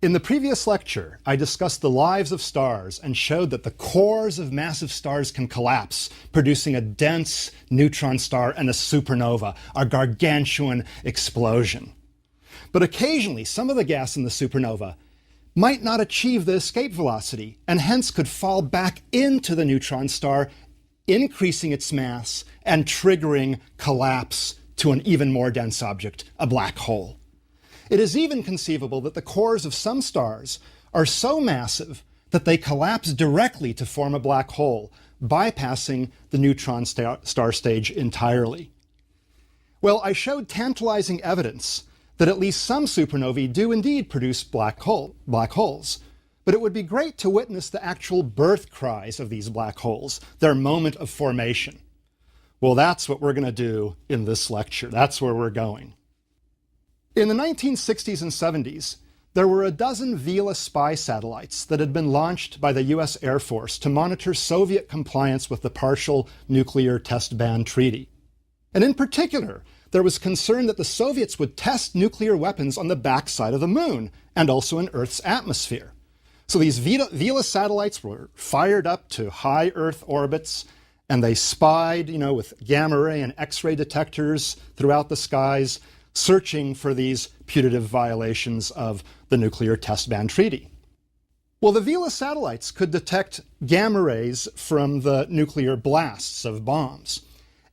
In the previous lecture, I discussed the lives of stars and showed that the cores of massive stars can collapse, producing a dense neutron star and a supernova, a gargantuan explosion. But occasionally, some of the gas in the supernova might not achieve the escape velocity and hence could fall back into the neutron star, increasing its mass and triggering collapse to an even more dense object, a black hole. It is even conceivable that the cores of some stars are so massive that they collapse directly to form a black hole, bypassing the neutron star stage entirely. Well, I showed tantalizing evidence that at least some supernovae do indeed produce black holes, but it would be great to witness the actual birth cries of these black holes, their moment of formation. Well, that's what we're going to do in this lecture. That's where we're going. In the 1960s and 70s, there were a dozen Vela spy satellites that had been launched by the US Air Force to monitor Soviet compliance with the Partial Nuclear Test Ban Treaty. And in particular, there was concern that the Soviets would test nuclear weapons on the backside of the moon and also in Earth's atmosphere. So these Vela satellites were fired up to high Earth orbits, and they spied, with gamma ray and X-ray detectors throughout the skies, searching for these putative violations of the Nuclear Test Ban Treaty. Well, the Vela satellites could detect gamma rays from the nuclear blasts of bombs.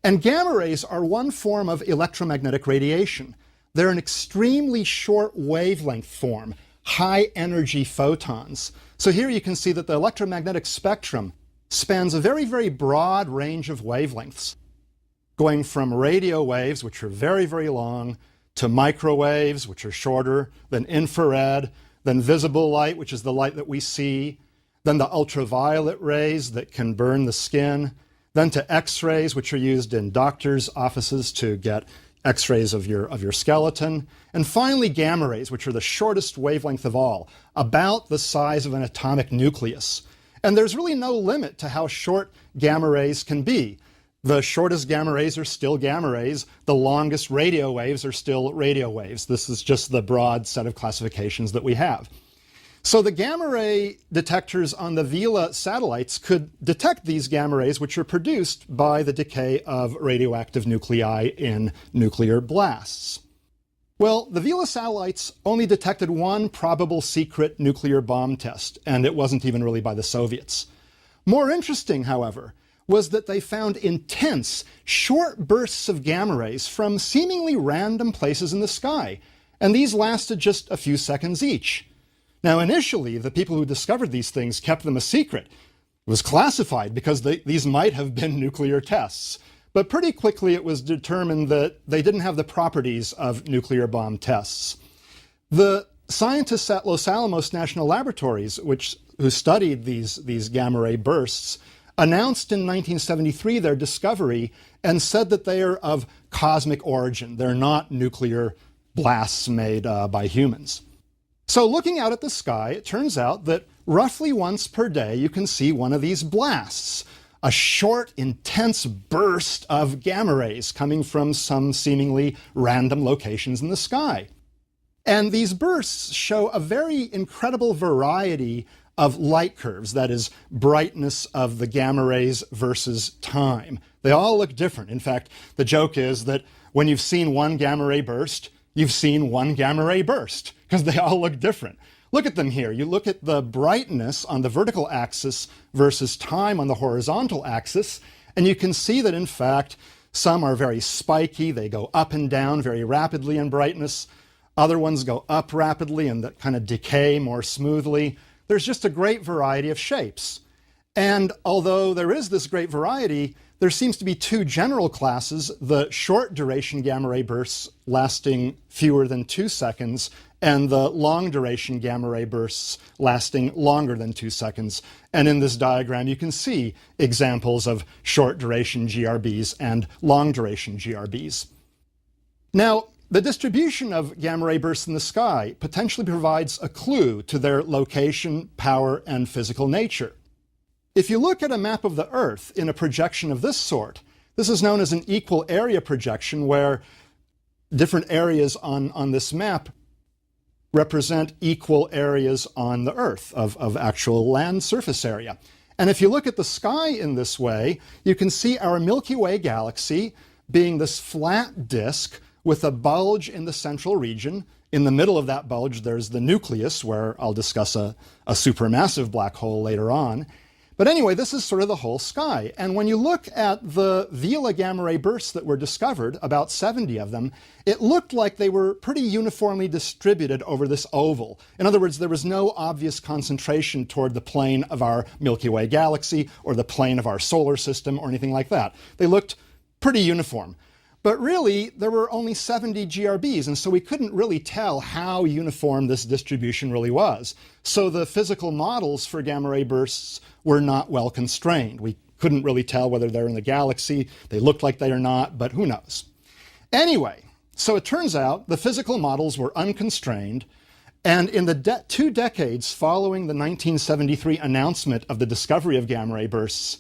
And gamma rays are one form of electromagnetic radiation. They're an extremely short wavelength form, high energy photons. So here you can see that the electromagnetic spectrum spans a very, very broad range of wavelengths, going from radio waves, which are very, very long, to microwaves, which are shorter, then infrared, then visible light, which is the light that we see, then the ultraviolet rays that can burn the skin, then to X-rays, which are used in doctors' offices to get X-rays of your skeleton, and finally gamma rays, which are the shortest wavelength of all, about the size of an atomic nucleus. And there's really no limit to how short gamma rays can be. The shortest gamma rays are still gamma rays. The longest radio waves are still radio waves. This is just the broad set of classifications that we have. So the gamma ray detectors on the Vela satellites could detect these gamma rays, which are produced by the decay of radioactive nuclei in nuclear blasts. Well, the Vela satellites only detected one probable secret nuclear bomb test, and it wasn't even really by the Soviets. More interesting, however, was that they found intense, short bursts of gamma rays from seemingly random places in the sky, and these lasted just a few seconds each. Now, initially, the people who discovered these things kept them a secret. It was classified because these might have been nuclear tests. But pretty quickly it was determined that they didn't have the properties of nuclear bomb tests. The scientists at Los Alamos National Laboratories, who studied these gamma ray bursts, announced in 1973 their discovery and said that they are of cosmic origin. They're not nuclear blasts made by humans. So looking out at the sky, it turns out that roughly once per day you can see one of these blasts, a short, intense burst of gamma rays coming from some seemingly random locations in the sky. And these bursts show a very incredible variety of light curves, that is, brightness of the gamma rays versus time. They all look different. In fact, the joke is that when you've seen one gamma ray burst, you've seen one gamma ray burst, because they all look different. Look at them here. You look at the brightness on the vertical axis versus time on the horizontal axis, and you can see that, in fact, some are very spiky. They go up and down very rapidly in brightness. Other ones go up rapidly and that kind of decay more smoothly. There's just a great variety of shapes. And although there is this great variety, there seems to be two general classes, the short duration gamma ray bursts lasting fewer than 2 seconds, and the long duration gamma ray bursts lasting longer than 2 seconds. And in this diagram, you can see examples of short duration GRBs and long duration GRBs. Now, the distribution of gamma ray bursts in the sky potentially provides a clue to their location, power, and physical nature. If you look at a map of the Earth in a projection of this sort, this is known as an equal area projection, where different areas on this map represent equal areas on the Earth of actual land surface area. And if you look at the sky in this way, you can see our Milky Way galaxy being this flat disk with a bulge in the central region. In the middle of that bulge, there's the nucleus, where I'll discuss a supermassive black hole later on. But anyway, this is sort of the whole sky. And when you look at the Vela gamma ray bursts that were discovered, about 70 of them, it looked like they were pretty uniformly distributed over this oval. In other words, there was no obvious concentration toward the plane of our Milky Way galaxy or the plane of our solar system or anything like that. They looked pretty uniform. But really, there were only 70 GRBs, and so we couldn't really tell how uniform this distribution really was. So the physical models for gamma ray bursts were not well constrained. We couldn't really tell whether they're in the galaxy. They looked like they are not, but who knows? Anyway, so it turns out the physical models were unconstrained, and in the 2 decades following the 1973 announcement of the discovery of gamma ray bursts,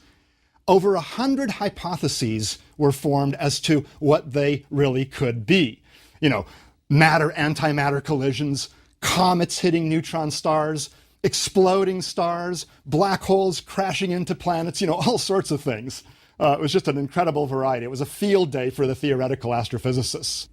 over 100 hypotheses were formed as to what they really could be. You know, matter-antimatter collisions, comets hitting neutron stars, exploding stars, black holes crashing into planets, all sorts of things. It was just an incredible variety. It was a field day for the theoretical astrophysicists.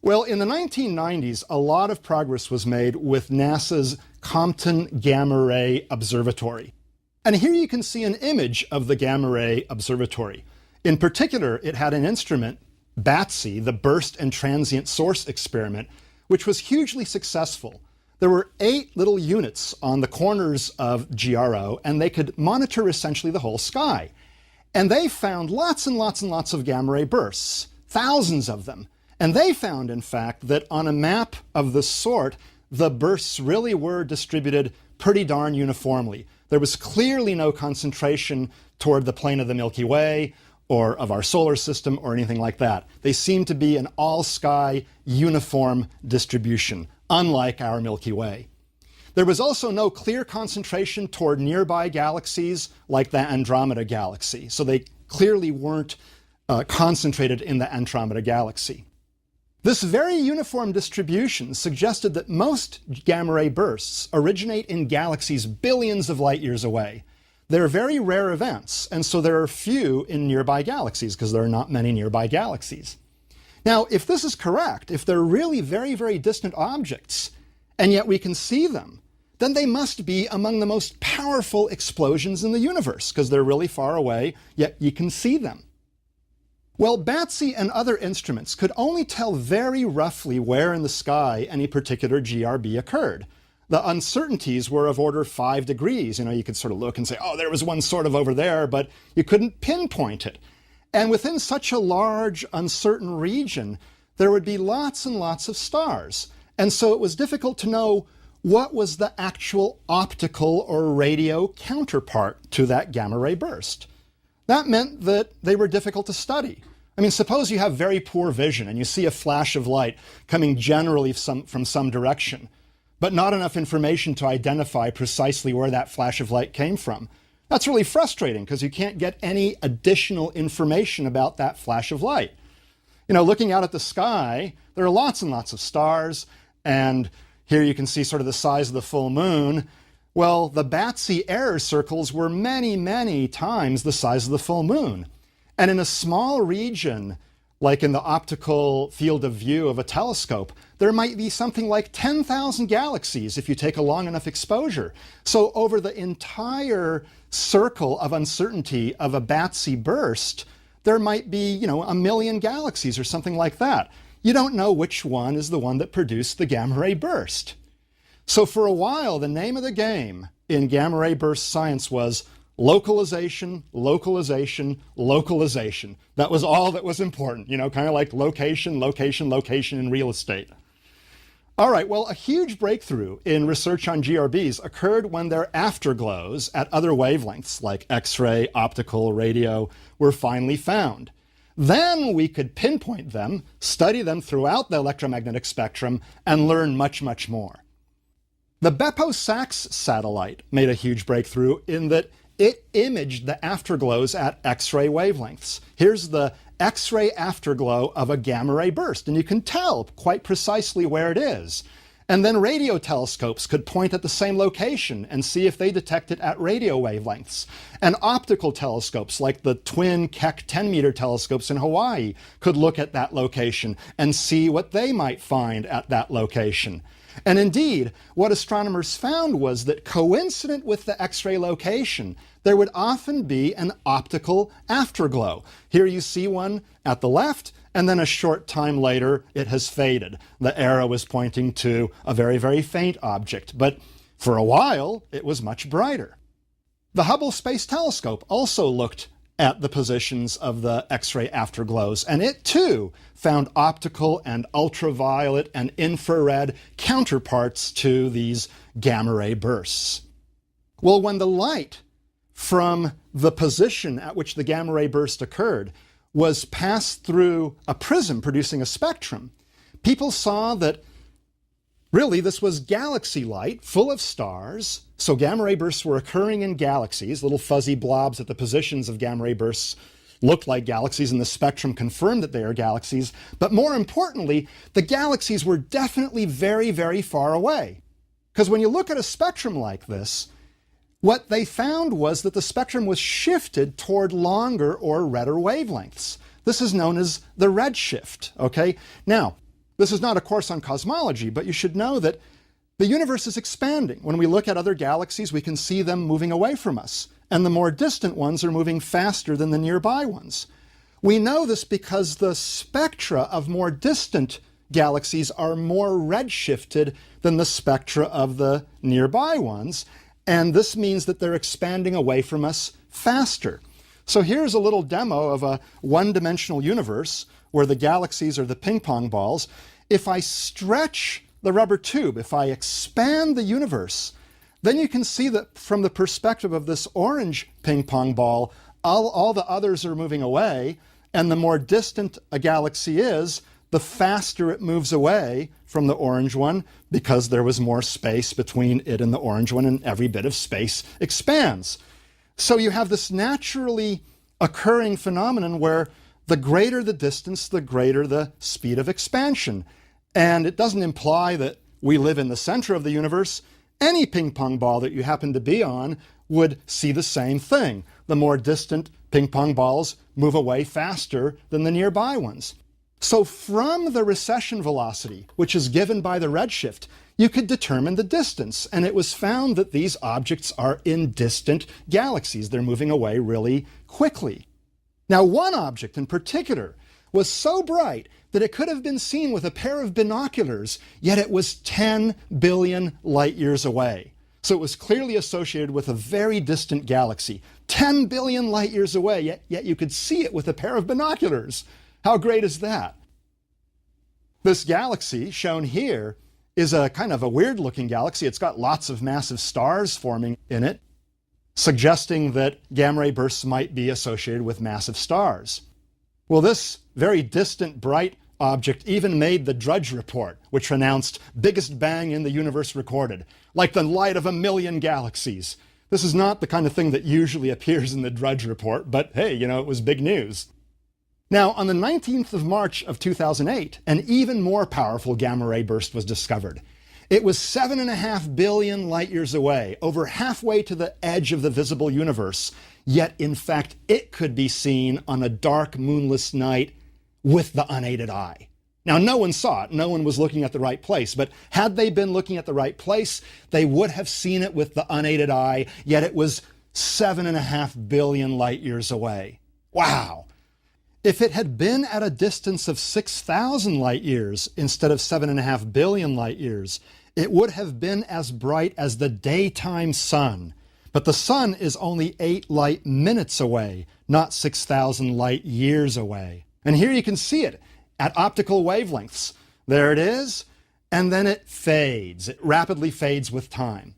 Well, in the 1990s, a lot of progress was made with NASA's Compton Gamma Ray Observatory. And here you can see an image of the Gamma Ray Observatory. In particular, it had an instrument, BATSI, the Burst and Transient Source Experiment, which was hugely successful. There were 8 little units on the corners of GRO, and they could monitor essentially the whole sky. And they found lots and lots and lots of gamma ray bursts, thousands of them. And they found, in fact, that on a map of this sort, the bursts really were distributed pretty darn uniformly. There was clearly no concentration toward the plane of the Milky Way or of our solar system or anything like that. They seemed to be an all-sky uniform distribution, unlike our Milky Way. There was also no clear concentration toward nearby galaxies like the Andromeda Galaxy, so they clearly weren't concentrated in the Andromeda Galaxy. This very uniform distribution suggested that most gamma ray bursts originate in galaxies billions of light years away. They're very rare events, and so there are few in nearby galaxies because there are not many nearby galaxies. Now, if this is correct, if they're really very, very distant objects, and yet we can see them, then they must be among the most powerful explosions in the universe because they're really far away, yet you can see them. Well, BATSI and other instruments could only tell very roughly where in the sky any particular GRB occurred. The uncertainties were of order 5 degrees. You could sort of look and say, oh, there was one sort of over there, but you couldn't pinpoint it. And within such a large, uncertain region, there would be lots and lots of stars. And so it was difficult to know what was the actual optical or radio counterpart to that gamma ray burst. That meant that they were difficult to study. Suppose you have very poor vision and you see a flash of light coming generally from some direction, but not enough information to identify precisely where that flash of light came from. That's really frustrating because you can't get any additional information about that flash of light. Looking out at the sky, there are lots and lots of stars, and here you can see sort of the size of the full moon. Well, the BATSI error circles were many, many times the size of the full moon. And in a small region, like in the optical field of view of a telescope, there might be something like 10,000 galaxies if you take a long enough exposure. So over the entire circle of uncertainty of a BATSI burst, there might be, 1 million galaxies or something like that. You don't know which one is the one that produced the gamma ray burst. So for a while, the name of the game in gamma ray burst science was localization, localization, localization. That was all that was important, kind of like location, location, location in real estate. All right, well, a huge breakthrough in research on GRBs occurred when their afterglows at other wavelengths, like X-ray, optical, radio, were finally found. Then we could pinpoint them, study them throughout the electromagnetic spectrum, and learn much, much more. The Beppo-SAX satellite made a huge breakthrough in that it imaged the afterglows at X-ray wavelengths. Here's the X-ray afterglow of a gamma ray burst, and you can tell quite precisely where it is. And then radio telescopes could point at the same location and see if they detect it at radio wavelengths. And optical telescopes, like the twin Keck 10-meter telescopes in Hawaii, could look at that location and see what they might find at that location. And indeed, what astronomers found was that coincident with the X-ray location, there would often be an optical afterglow. Here you see one at the left, and then a short time later, it has faded. The arrow is pointing to a very, very faint object, but for a while, it was much brighter. The Hubble Space Telescope also looked at the positions of the X-ray afterglows, and it too found optical and ultraviolet and infrared counterparts to these gamma ray bursts. Well, when the light from the position at which the gamma ray burst occurred was passed through a prism producing a spectrum, people saw that really this was galaxy light full of stars. So gamma ray bursts were occurring in galaxies. Little fuzzy blobs at the positions of gamma ray bursts looked like galaxies, and the spectrum confirmed that they are galaxies. But more importantly, the galaxies were definitely very, very far away. Because when you look at a spectrum like this, what they found was that the spectrum was shifted toward longer or redder wavelengths. This is known as the redshift, okay? Now, this is not a course on cosmology, but you should know that the universe is expanding. When we look at other galaxies, we can see them moving away from us, and the more distant ones are moving faster than the nearby ones. We know this because the spectra of more distant galaxies are more redshifted than the spectra of the nearby ones, and this means that they're expanding away from us faster. So here's a little demo of a one-dimensional universe where the galaxies are the ping pong balls. If I stretch the rubber tube, if I expand the universe, then you can see that from the perspective of this orange ping pong ball, all the others are moving away, and the more distant a galaxy is, the faster it moves away from the orange one because there was more space between it and the orange one, and every bit of space expands. So you have this naturally occurring phenomenon where the greater the distance, the greater the speed of expansion. And it doesn't imply that we live in the center of the universe. Any ping pong ball that you happen to be on would see the same thing. The more distant ping pong balls move away faster than the nearby ones. So from the recession velocity, which is given by the redshift, you could determine the distance. And it was found that these objects are in distant galaxies. They're moving away really quickly. Now, one object in particular was so bright that it could have been seen with a pair of binoculars, yet it was 10 billion light years away. So it was clearly associated with a very distant galaxy, 10 billion light years away, yet you could see it with a pair of binoculars. How great is that? This galaxy shown here is a kind of a weird-looking galaxy. It's got lots of massive stars forming in it, suggesting that gamma ray bursts might be associated with massive stars. Well, this very distant, bright object even made the Drudge Report, which announced biggest bang in the universe recorded, like the light of a million galaxies. This is not the kind of thing that usually appears in the Drudge Report, but hey, it was big news. Now, on the 19th of March of 2008, an even more powerful gamma ray burst was discovered. It was 7.5 billion light years away, over halfway to the edge of the visible universe, yet in fact it could be seen on a dark, moonless night with the unaided eye. Now, no one saw it, no one was looking at the right place, but had they been looking at the right place, they would have seen it with the unaided eye, yet it was 7.5 billion light years away. Wow! If it had been at a distance of 6,000 light years instead of 7.5 billion light years, it would have been as bright as the daytime sun. But the sun is only 8 light minutes away, not 6,000 light years away. And here you can see it at optical wavelengths. There it is, and then it fades. It rapidly fades with time.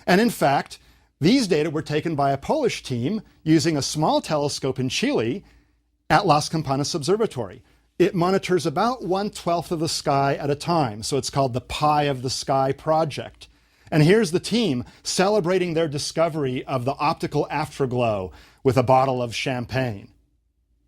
And in fact, these data were taken by a Polish team using a small telescope in Chile at Las Campanas Observatory. It monitors about 1/12 of the sky at a time, so it's called the Pie of the Sky project. And here's the team celebrating their discovery of the optical afterglow with a bottle of champagne.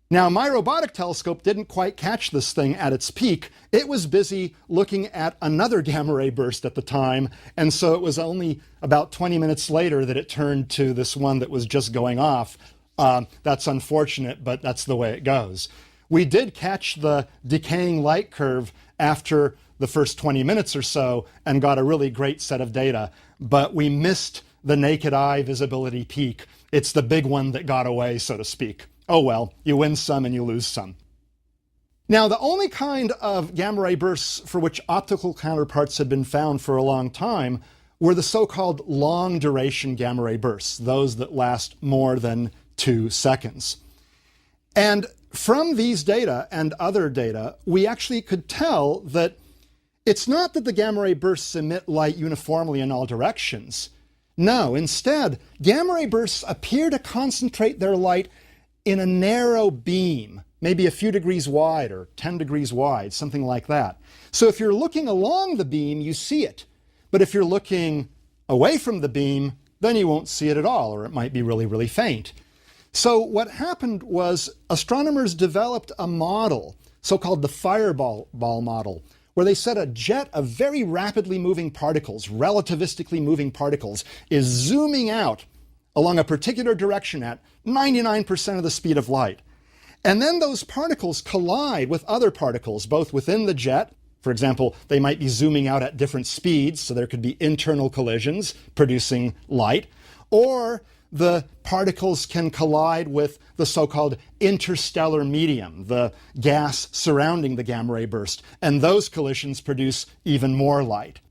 Now, my robotic telescope didn't quite catch this thing at its peak. It was busy looking at another gamma ray burst at the time, and so it was only about 20 minutes later that it turned to this one that was just going off. That's unfortunate, but that's the way it goes. We did catch the decaying light curve after the first 20 minutes or so and got a really great set of data, but we missed the naked eye visibility peak. It's the big one that got away, so to speak. Oh well, you win some and you lose some. Now, the only kind of gamma ray bursts for which optical counterparts had been found for a long time were the so-called long duration gamma ray bursts, those that last more than 2 seconds. And from these data and other data, we actually could tell that it's not that the gamma ray bursts emit light uniformly in all directions. No, instead, gamma ray bursts appear to concentrate their light in a narrow beam, maybe a few degrees wide or 10 degrees wide, something like that. So if you're looking along the beam, you see it. But if you're looking away from the beam, then you won't see it at all, or it might be really, really faint. So what happened was astronomers developed a model, so-called the fireball model, where they said a jet of very rapidly moving particles, relativistically moving particles, is zooming out along a particular direction at 99% of the speed of light. And then those particles collide with other particles, both within the jet. For example, they might be zooming out at different speeds, so there could be internal collisions producing light. Or the particles can collide with the so-called interstellar medium, the gas surrounding the gamma ray burst, and those collisions produce even more light.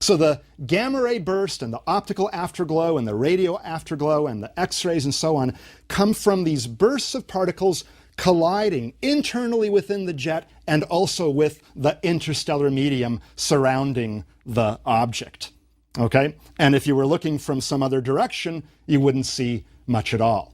So the gamma ray burst and the optical afterglow and the radio afterglow and the X-rays and so on come from these bursts of particles colliding internally within the jet and also with the interstellar medium surrounding the object. Okay? And if you were looking from some other direction, you wouldn't see much at all.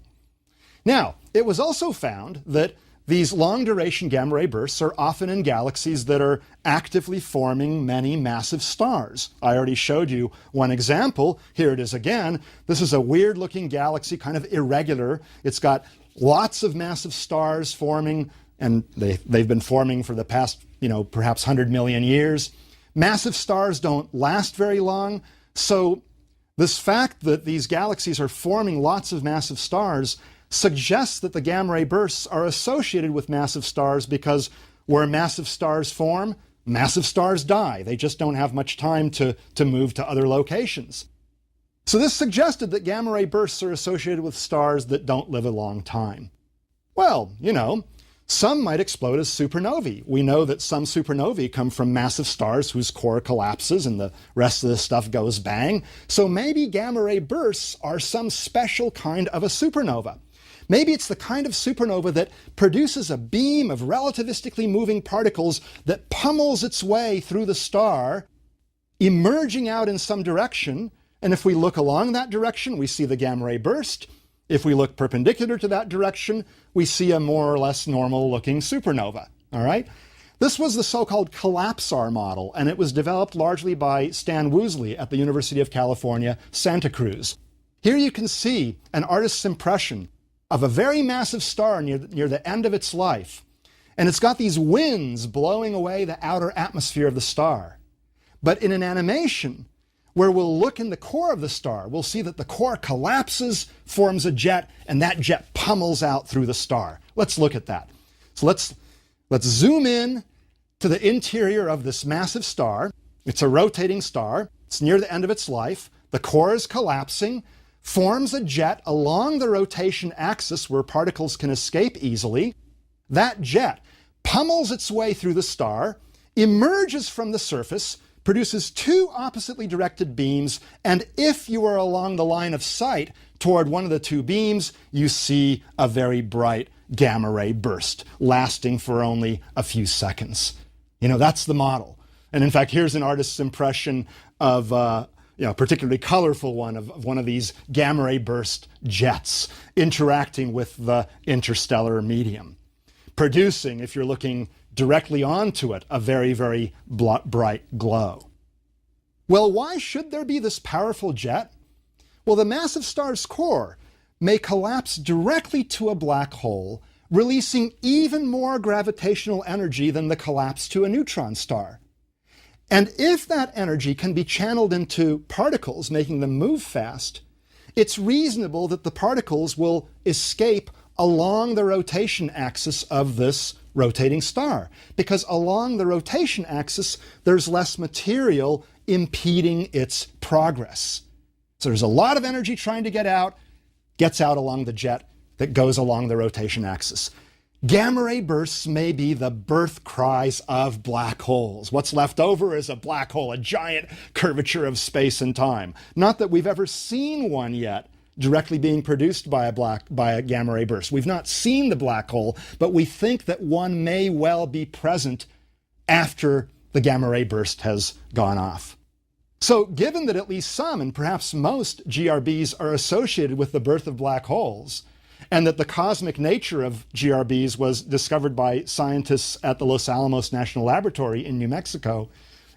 Now, it was also found that these long-duration gamma ray bursts are often in galaxies that are actively forming many massive stars. I already showed you one example. Here it is again. This is a weird-looking galaxy, kind of irregular. It's got lots of massive stars forming, and they've been forming for the past, perhaps 100 million years. Massive stars don't last very long, so this fact that these galaxies are forming lots of massive stars suggests that the gamma ray bursts are associated with massive stars because where massive stars form, massive stars die. They just don't have much time to move to other locations. So this suggested that gamma ray bursts are associated with stars that don't live a long time. Well, some might explode as supernovae. We know that some supernovae come from massive stars whose core collapses and the rest of the stuff goes bang. So maybe gamma ray bursts are some special kind of a supernova. Maybe it's the kind of supernova that produces a beam of relativistically moving particles that pummels its way through the star, emerging out in some direction. And if we look along that direction, we see the gamma ray burst. If we look perpendicular to that direction, we see a more or less normal-looking supernova. All right? This was the so-called collapsar model, and it was developed largely by Stan Woosley at the University of California, Santa Cruz. Here you can see an artist's impression of a very massive star near the end of its life. And it's got these winds blowing away the outer atmosphere of the star. But in an animation where we'll look in the core of the star, we'll see that the core collapses, forms a jet, and that jet pummels out through the star. Let's look at that. So let's zoom in to the interior of this massive star. It's a rotating star. It's near the end of its life. The core is collapsing, forms a jet along the rotation axis where particles can escape easily. That jet pummels its way through the star, emerges from the surface, produces two oppositely directed beams, and if you are along the line of sight toward one of the two beams, you see a very bright gamma ray burst lasting for only a few seconds. That's the model. And in fact, here's an artist's impression of a particularly colorful one of one of these gamma ray burst jets interacting with the interstellar medium, producing, if you're looking directly onto it, a very, very bright glow. Well, why should there be this powerful jet? Well, the massive star's core may collapse directly to a black hole releasing even more gravitational energy than the collapse to a neutron star. And if that energy can be channeled into particles, making them move fast, it's reasonable that the particles will escape along the rotation axis of this rotating star, because along the rotation axis, there's less material impeding its progress. So there's a lot of energy trying to get out, gets out along the jet that goes along the rotation axis. Gamma ray bursts may be the birth cries of black holes. What's left over is a black hole, a giant curvature of space and time. Not that we've ever seen one yet directly being produced by a gamma ray burst. We've not seen the black hole, but we think that one may well be present after the gamma ray burst has gone off. So given that at least some, and perhaps most, GRBs are associated with the birth of black holes, and that the cosmic nature of GRBs was discovered by scientists at the Los Alamos National Laboratory in New Mexico,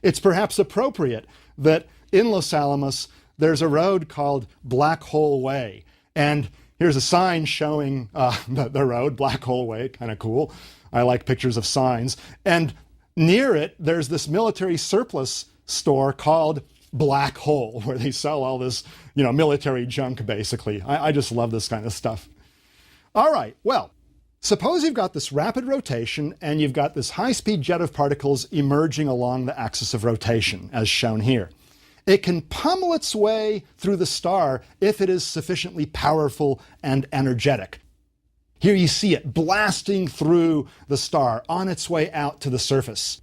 it's perhaps appropriate that in Los Alamos there's a road called Black Hole Way. And here's a sign showing the road, Black Hole Way, kind of cool. I like pictures of signs. And near it, there's this military surplus store called Black Hole, where they sell all this, military junk, basically. I just love this kind of stuff. All right, well, suppose you've got this rapid rotation and you've got this high-speed jet of particles emerging along the axis of rotation, as shown here. It can pummel its way through the star if it is sufficiently powerful and energetic. Here you see it blasting through the star on its way out to the surface.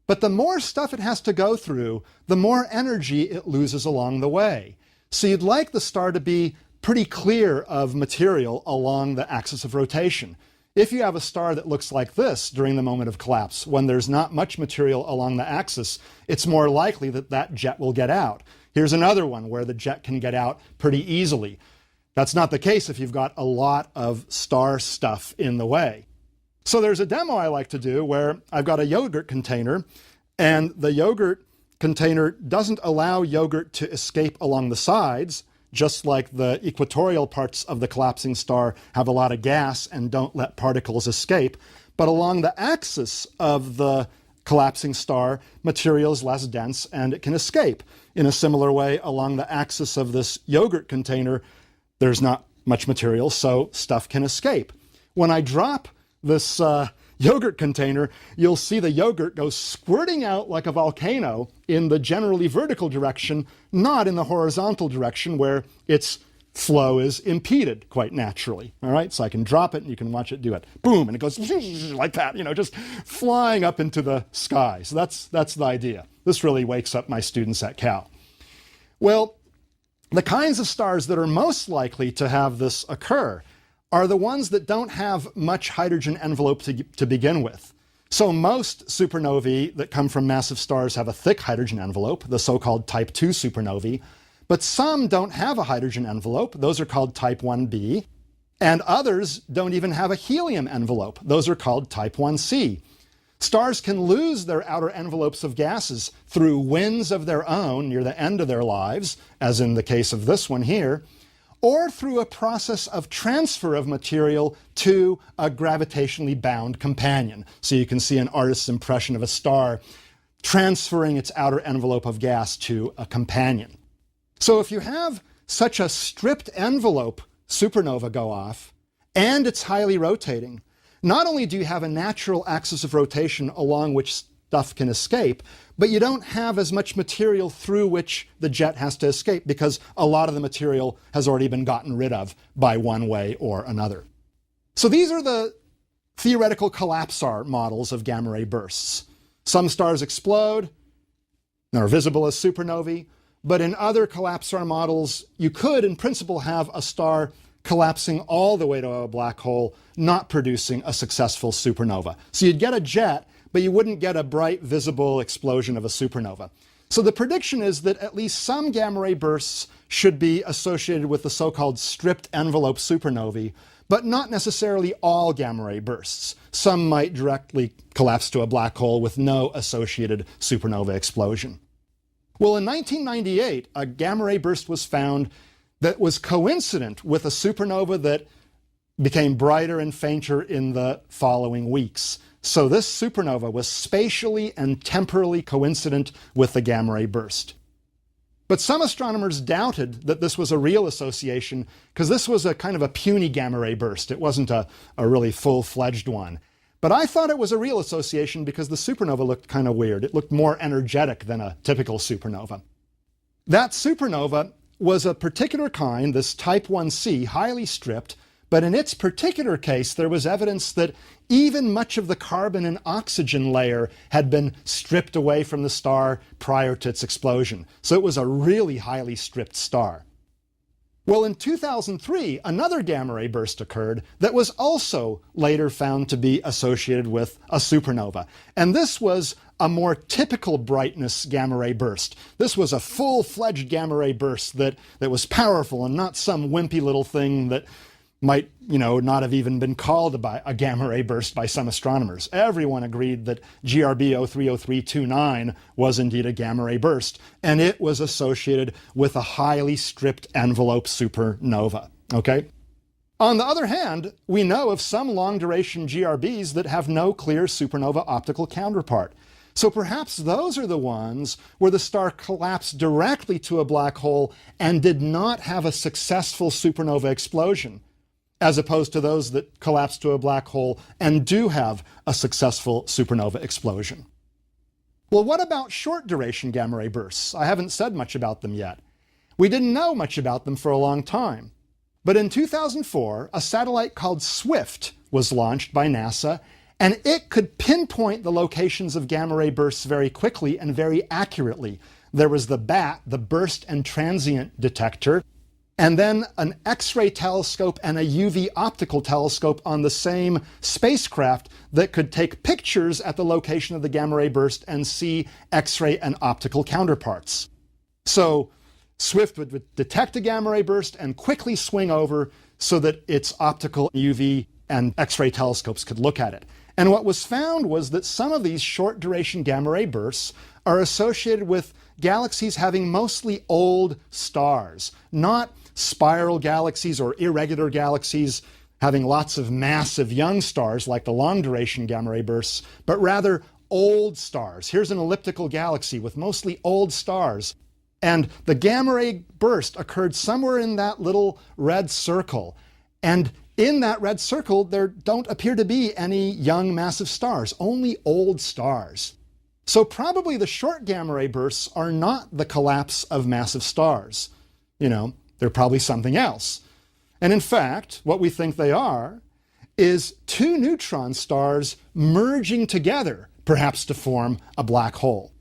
But the more stuff it has to go through, the more energy it loses along the way. So you'd like the star to be pretty clear of material along the axis of rotation. If you have a star that looks like this during the moment of collapse, when there's not much material along the axis, it's more likely that that jet will get out. Here's another one where the jet can get out pretty easily. That's not the case if you've got a lot of star stuff in the way. So there's a demo I like to do where I've got a yogurt container, and the yogurt container doesn't allow yogurt to escape along the sides, just like the equatorial parts of the collapsing star have a lot of gas and don't let particles escape. But along the axis of the collapsing star, material is less dense and it can escape. In a similar way, along the axis of this yogurt container, there's not much material, so stuff can escape. When I drop this yogurt container, you'll see the yogurt go squirting out like a volcano in the generally vertical direction, not in the horizontal direction where its flow is impeded quite naturally. All right, so I can drop it and you can watch it do it. Boom, and it goes like that, just flying up into the sky. So that's the idea. This really wakes up my students at Cal. Well, the kinds of stars that are most likely to have this occur are the ones that don't have much hydrogen envelope to begin with. So most supernovae that come from massive stars have a thick hydrogen envelope, the so-called type 2 supernovae, but some don't have a hydrogen envelope, those are called type 1b, and others don't even have a helium envelope, those are called type 1c. Stars can lose their outer envelopes of gases through winds of their own near the end of their lives, as in the case of this one here, or through a process of transfer of material to a gravitationally bound companion. So you can see an artist's impression of a star transferring its outer envelope of gas to a companion. So if you have such a stripped envelope supernova go off, and it's highly rotating, not only do you have a natural axis of rotation along which stuff can escape, but you don't have as much material through which the jet has to escape because a lot of the material has already been gotten rid of by one way or another. So these are the theoretical collapsar models of gamma ray bursts. Some stars explode and are visible as supernovae, but in other collapsar models, you could, in principle, have a star collapsing all the way to a black hole, not producing a successful supernova. So you'd get a jet, but you wouldn't get a bright, visible explosion of a supernova. So the prediction is that at least some gamma ray bursts should be associated with the so-called stripped envelope supernovae, but not necessarily all gamma ray bursts. Some might directly collapse to a black hole with no associated supernova explosion. Well, in 1998, a gamma ray burst was found that was coincident with a supernova that became brighter and fainter in the following weeks. So this supernova was spatially and temporally coincident with the gamma ray burst. But some astronomers doubted that this was a real association because this was a kind of a puny gamma ray burst. It wasn't a really full-fledged one. But I thought it was a real association because the supernova looked kind of weird. It looked more energetic than a typical supernova. That supernova was a particular kind, this type 1c, highly stripped, but in its particular case, there was evidence that even much of the carbon and oxygen layer had been stripped away from the star prior to its explosion. So it was a really highly stripped star. Well, in 2003, another gamma ray burst occurred that was also later found to be associated with a supernova. And this was a more typical brightness gamma ray burst. This was a full-fledged gamma ray burst that was powerful and not some wimpy little thing that might, not have even been called by a gamma ray burst by some astronomers. Everyone agreed that GRB 030329 was indeed a gamma ray burst, and it was associated with a highly stripped envelope supernova. Okay? On the other hand, we know of some long-duration GRBs that have no clear supernova optical counterpart. So perhaps those are the ones where the star collapsed directly to a black hole and did not have a successful supernova explosion, as opposed to those that collapse to a black hole and do have a successful supernova explosion. Well, what about short-duration gamma ray bursts? I haven't said much about them yet. We didn't know much about them for a long time. But in 2004, a satellite called SWIFT was launched by NASA, and it could pinpoint the locations of gamma ray bursts very quickly and very accurately. There was the BAT, the Burst and Transient Detector, and then an X-ray telescope and a UV optical telescope on the same spacecraft that could take pictures at the location of the gamma ray burst and see X-ray and optical counterparts. So SWIFT would detect a gamma ray burst and quickly swing over so that its optical, UV, and X-ray telescopes could look at it. And what was found was that some of these short-duration gamma ray bursts are associated with galaxies having mostly old stars, not spiral galaxies or irregular galaxies having lots of massive young stars like the long-duration gamma ray bursts, but rather old stars. Here's an elliptical galaxy with mostly old stars. And the gamma ray burst occurred somewhere in that little red circle. And in that red circle, there don't appear to be any young massive stars, only old stars. So probably the short gamma ray bursts are not the collapse of massive stars. They're probably something else. And in fact, what we think they are is two neutron stars merging together, perhaps to form a black hole.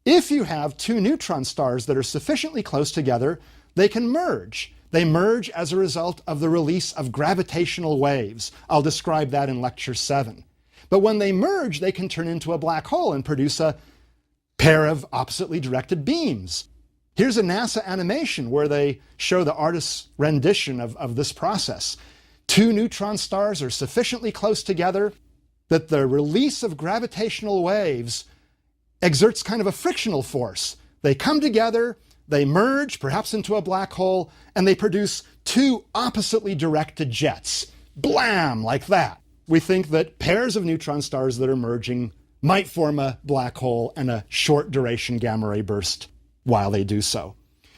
If you have two neutron stars that are sufficiently close together, they can merge. They merge as a result of the release of gravitational waves. I'll describe that in Lecture 7. But when they merge, they can turn into a black hole and produce a pair of oppositely directed beams. Here's a NASA animation where they show the artist's rendition of this process. Two neutron stars are sufficiently close together that the release of gravitational waves exerts kind of a frictional force. They come together, they merge, perhaps into a black hole, and they produce two oppositely directed jets. Blam! Like that. We think that pairs of neutron stars that are merging might form a black hole and a short-duration gamma ray burst while they do so.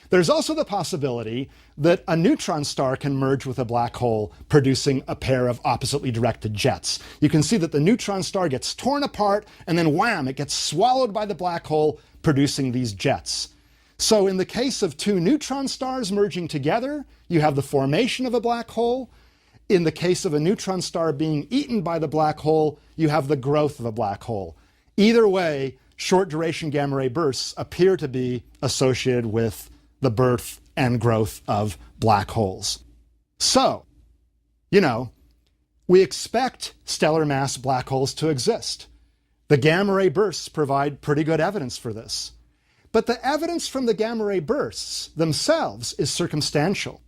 There's also the possibility that a neutron star can merge with a black hole, producing a pair of oppositely directed jets. You can see that the neutron star gets torn apart, and then wham, it gets swallowed by the black hole, producing these jets. So in the case of two neutron stars merging together, you have the formation of a black hole. In the case of a neutron star being eaten by the black hole, you have the growth of a black hole. Either way, short-duration gamma ray bursts appear to be associated with the birth and growth of black holes. So, we expect stellar mass black holes to exist. The gamma ray bursts provide pretty good evidence for this. But the evidence from the gamma ray bursts themselves is circumstantial.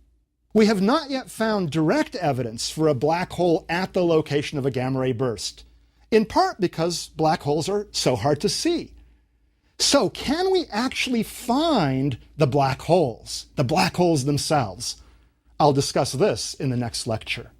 We have not yet found direct evidence for a black hole at the location of a gamma ray burst, in part because black holes are so hard to see. So can we actually find the black holes themselves? I'll discuss this in the next lecture.